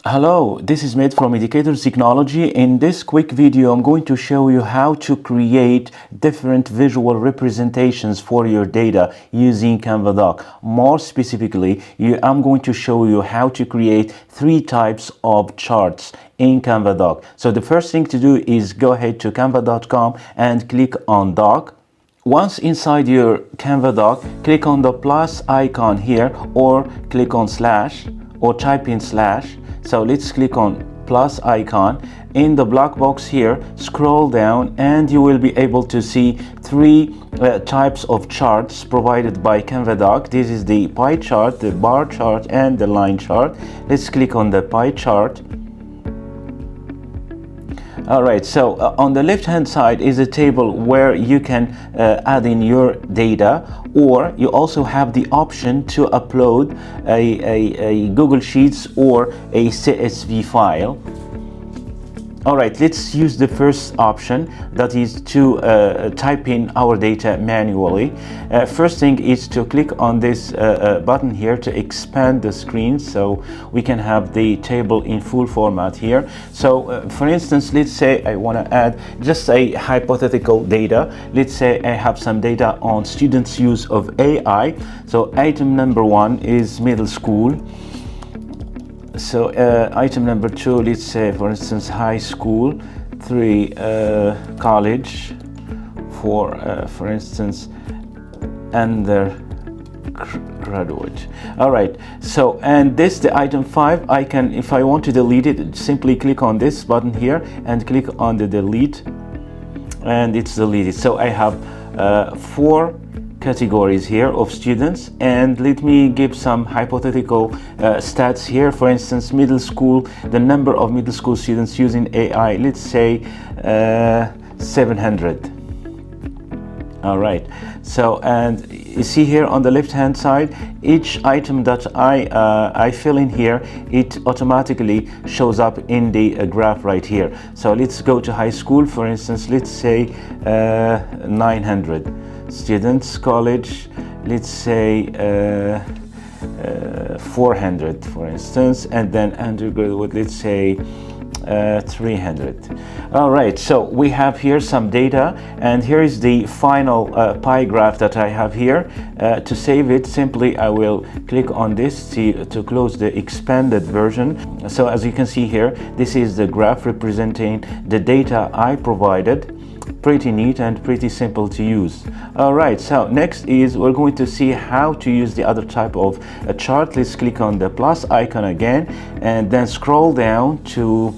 Hello, this is Med from Educators Technology. In this quick video, I'm going to show you how to create different visual representations for your data using Canva Doc. More specifically, I'm going to show you how to create 3 types of charts in Canva Doc. So the first thing to do is go ahead to canva.com and click on Doc. Once inside your Canva Doc, click on the plus icon here or click on slash or type in slash. So let's click on plus icon. In the block box here, scroll down and you will be able to see 3 types of charts provided by Canva Doc. This is the pie chart, the bar chart and the line chart. Let's click on the pie chart. Alright, so on the left hand side is a table where you can add in your data, or you also have the option to upload a Google Sheets or a CSV file. Alright, let's use the first option, that is to type in our data manually. First thing is to click on this button here to expand the screen so we can have the table in full format here. So for instance, let's say I want to add just a hypothetical data. Let's say I have some data on students' use of AI. So item number 1 is middle school. So item number 2, let's say for instance high school. 3 college. 4 for instance undergraduate. All right, so and this the item 5, I can, if I want to delete it, simply click on this button here and click on the delete and it's deleted. So I have 4 categories here of students, and let me give some hypothetical stats here. For instance, middle school, the number of middle school students using AI, let's say 700. All right, so and you see here on the left hand side, each item that I fill in here, it automatically shows up in the graph right here. So let's go to high school, for instance, let's say 900 students. College, let's say 400 for instance, and then undergraduate, let's say 300. All right, so we have here some data, and here is the final pie graph that I have here. To save it, simply I will click on this to close the expanded version. So as you can see here, this is the graph representing the data I provided. Pretty neat and pretty simple to use. All right, so next is we're going to see how to use the other type of a chart. Let's click on the plus icon again and then scroll down to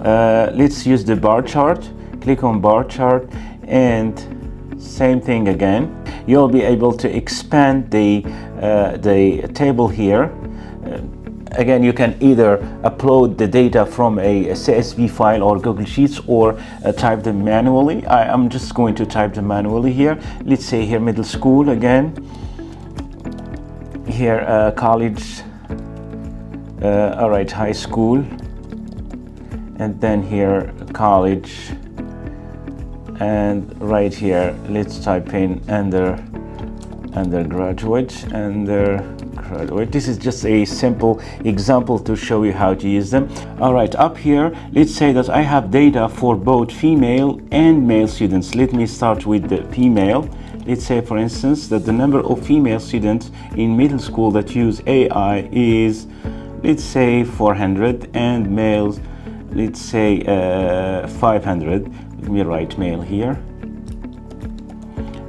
let's use the bar chart. Click on bar chart and same thing again. You'll be able to expand the table here. Again, you can either upload the data from a CSV file or Google Sheets, or type them manually. I'm just going to type them manually here. Let's say here middle school again. Here college. All right, high school. And then here college. And right here, let's type in undergraduate. This is just a simple example to show you how to use them. All right, up here, let's say that I have data for both female and male students. Let me start with the female. Let's say, for instance, that the number of female students in middle school that use AI is, let's say, 400, and males, let's say 500. Let me write male here.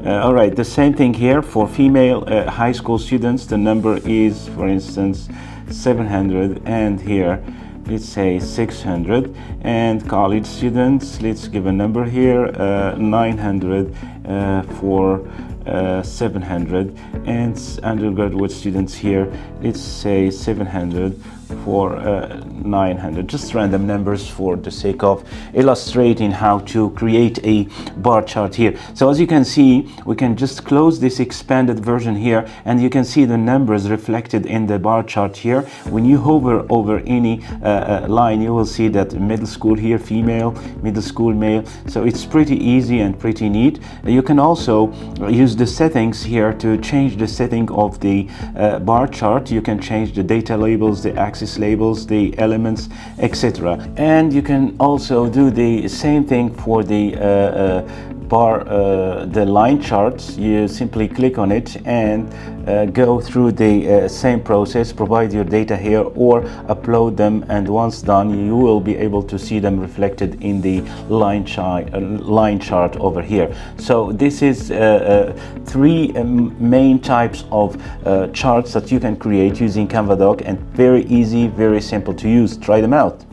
All right, the same thing here for female high school students. The number is, for instance, 700, and here let's say 600. And college students, let's give a number here, 900 for 700. And undergraduate students here, let's say 700 for 900. Just random numbers for the sake of illustrating how to create a bar chart here. So as you can see, we can just close this expanded version here, and you can see the numbers reflected in the bar chart here. When you hover over any line, you will see that middle school here female, middle school male. So it's pretty easy and pretty neat. You can also use the settings here to change the setting of the bar chart. You can change the data labels, the axis labels, the elements, etc. And you can also do the same thing for the the line charts. You simply click on it and go through the same process, provide your data here or upload them, and once done you will be able to see them reflected in the line chart over here. So this is three main types of charts that you can create using Canva Doc, and very easy, very simple to use. Try them out.